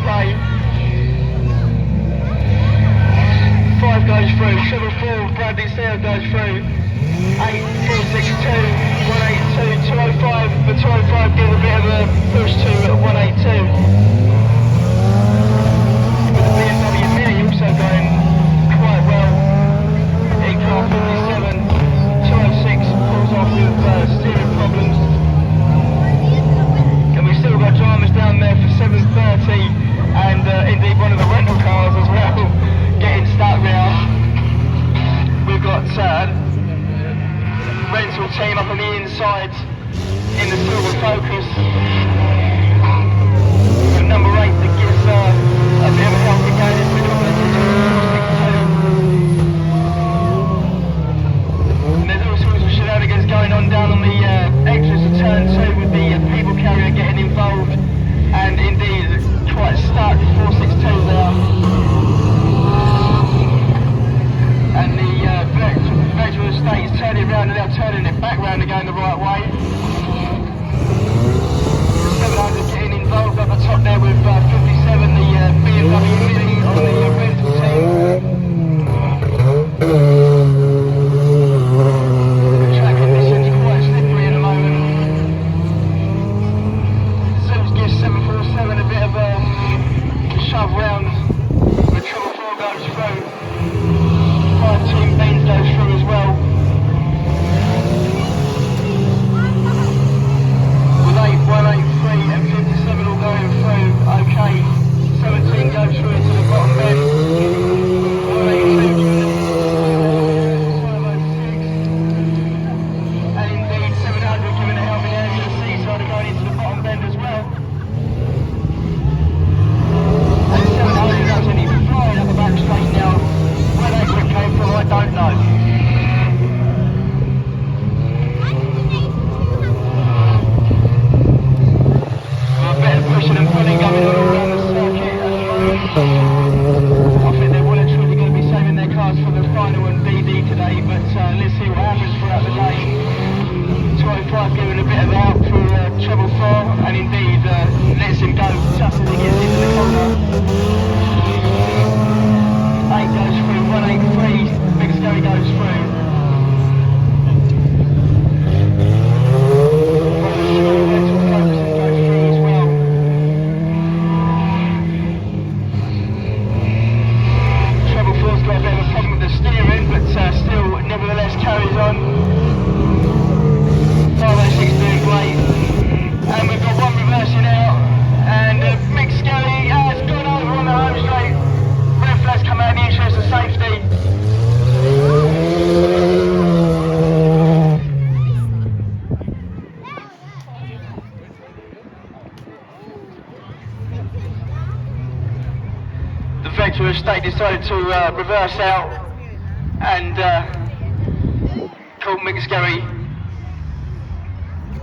okay. 5 goes through, 7-4, Bradley Seal goes through. 8-4-6-2, 182, 205, the 205 gives a bit of a push to 182. With the BMW Mini also going quite well. E-car 57, 206 pulls off with steering problems. And we've still got dramas down there for 7:30 and indeed one of the rental cars as well getting stuck now. We've got rental team up on the inside in the Silver Focus. And number 8 that gives a bit of a healthy go in the middle. And there's all sorts of shenanigans going on down on the exits of turn 2 with the people carrier getting involved. And indeed quite stuck, 462 there. And the Vector Estate is turning around and they're turning it back round and going the right way. 700 getting involved up the top there with 57, the BMW Mini on the rental team. The track conditions are quite slippery at the moment. Zeus gives 747 a bit of a shove round. The 444 goes through. 5-team Benz goes through as well. With 8183 and 57 all going through, okay. 17 goes through into the bottom bend. 182 and indeed 700 giving a helping hand to the seaside and going into the bottom bend as well. And 700 actually flying up the back straight now. Where that grip came from, I don't know. A bit of pushing and pulling going on all around the circuit at the moment. I think they're well and truly going to be saving their cars for the final and DD today, but let's see what happens throughout the day. 205 giving a bit of help for treble 4, and indeed lets him go just as he gets into the corner. 8 goes through, 183, Mick Scurry goes through. Rental Focus goes through as well. Treble 4's got a bit of a problem with the steering, but still nevertheless carries on. 506 doing great. And we've got one reversing out, and Mick Scurry has gone over on the home straight. Red flags come out in the interest of safety. The Vector Estate decided to reverse out and call Mick Scurry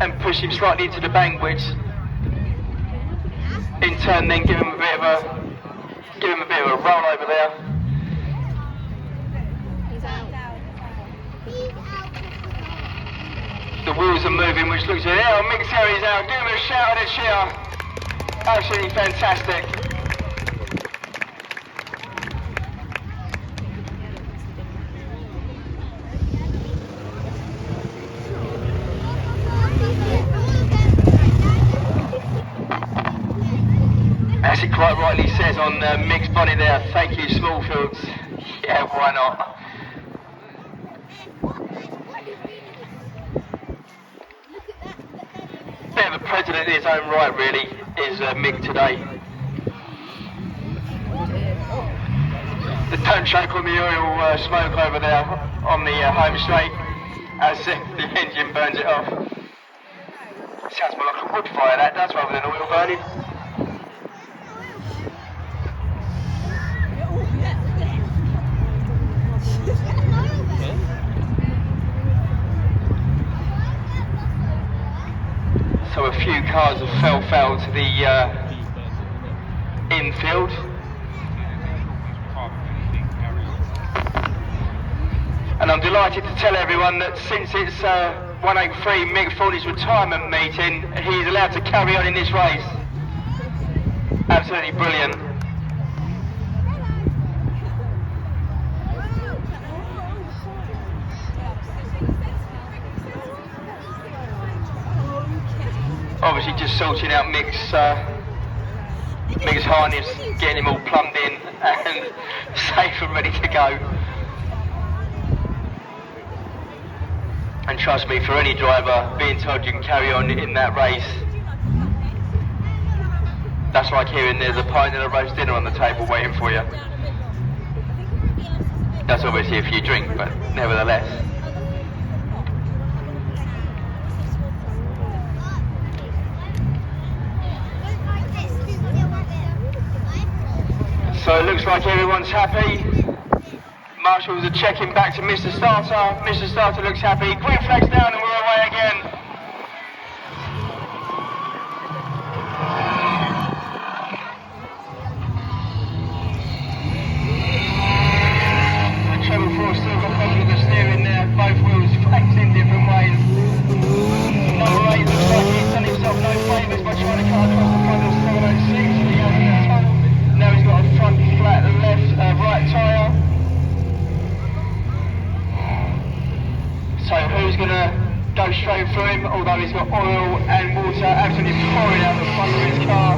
and push him slightly into the bank, which in turn then give him a bit of a roll over there. The wheels are moving, which looks at it. Oh, Mick Scurry's out. Give him a shout and a cheer. Absolutely fantastic. As it quite rightly says on Mick's body there, thank you Smallfields. Yeah, why not? Bit of a president in his own right really, is Mick today. The don't choke on the oil smoke over there on the home straight as the engine burns it off. Sounds more like a wood fire that does rather than oil burning. So a few cars have fell foul to the infield. And I'm delighted to tell everyone that since it's 183 Mick Foley's retirement meeting, he's allowed to carry on in this race. Absolutely brilliant. Obviously just sorting out Mick's harness, getting him all plumbed in and safe and ready to go. And trust me, for any driver, being told you can carry on in that race, that's like hearing there's a pint and a roast dinner on the table waiting for you. That's obviously if you drink, but nevertheless. So it looks like everyone's happy. Marshals are checking back to Mr. Starter. Mr. Starter looks happy. Green flag's down and we're away again. The treble four still got hold of the steering there. Both wheels flexed in different ways. Number 8 looks like he's done himself no favours by trying to cut across the front of 706. He hasn't at all. Now he's got a front flat right tyre. So who's going to go straight through him, although he's got oil and water absolutely pouring out the front of his car.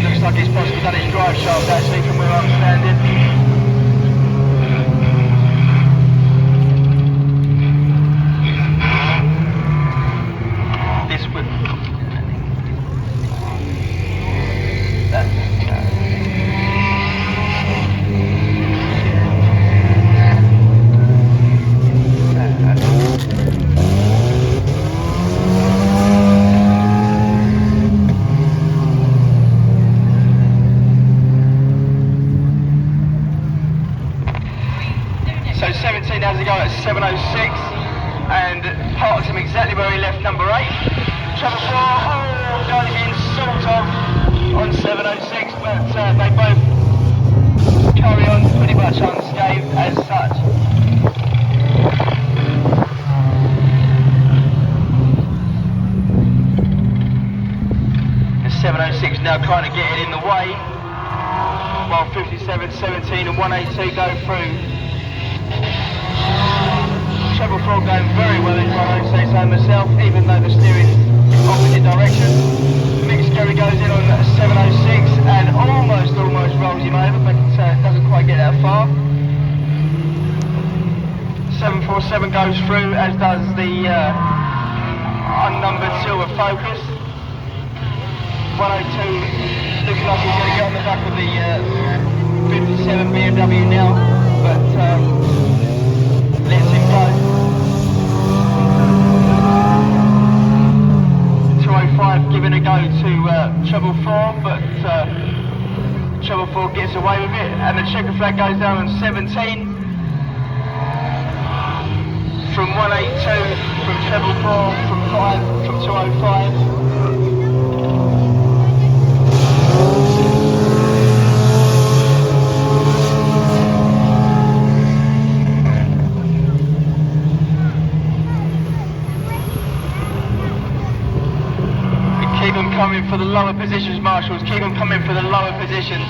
Looks like he's possibly done his drive shaft actually from where I'm standing. This would... So 17 has to go at 706 and parks him exactly where he left number 8. Treble 4, going in sort of on 706, but they both carry on pretty much unscathed as such. The 706 now kind of getting in the way, while 57, 17 and 182 go through. Treble 4 going very well if I don't say so myself, even though the steering's opposite direction. Mick goes in on 706 and almost rolls him over, but doesn't quite get that far. 747 goes through, as does the unnumbered Silver Focus. 102 looks like he's going to get on the back of the 57 BMW now, but lets him go. 205 giving a go to Treble 4, but Treble 4 gets away with it, and the checker flag goes down on 17. From 182, from Treble 4, from 5, from 205. Keep them coming for the lower positions, marshals. Keep them coming for the lower positions.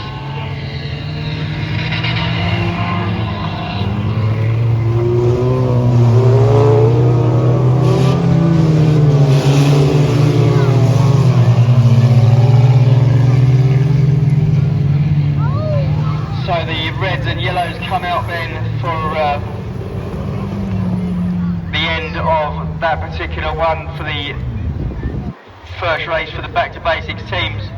So the reds and yellows come out then for the end of that particular one for the first race for the Back to Basics teams.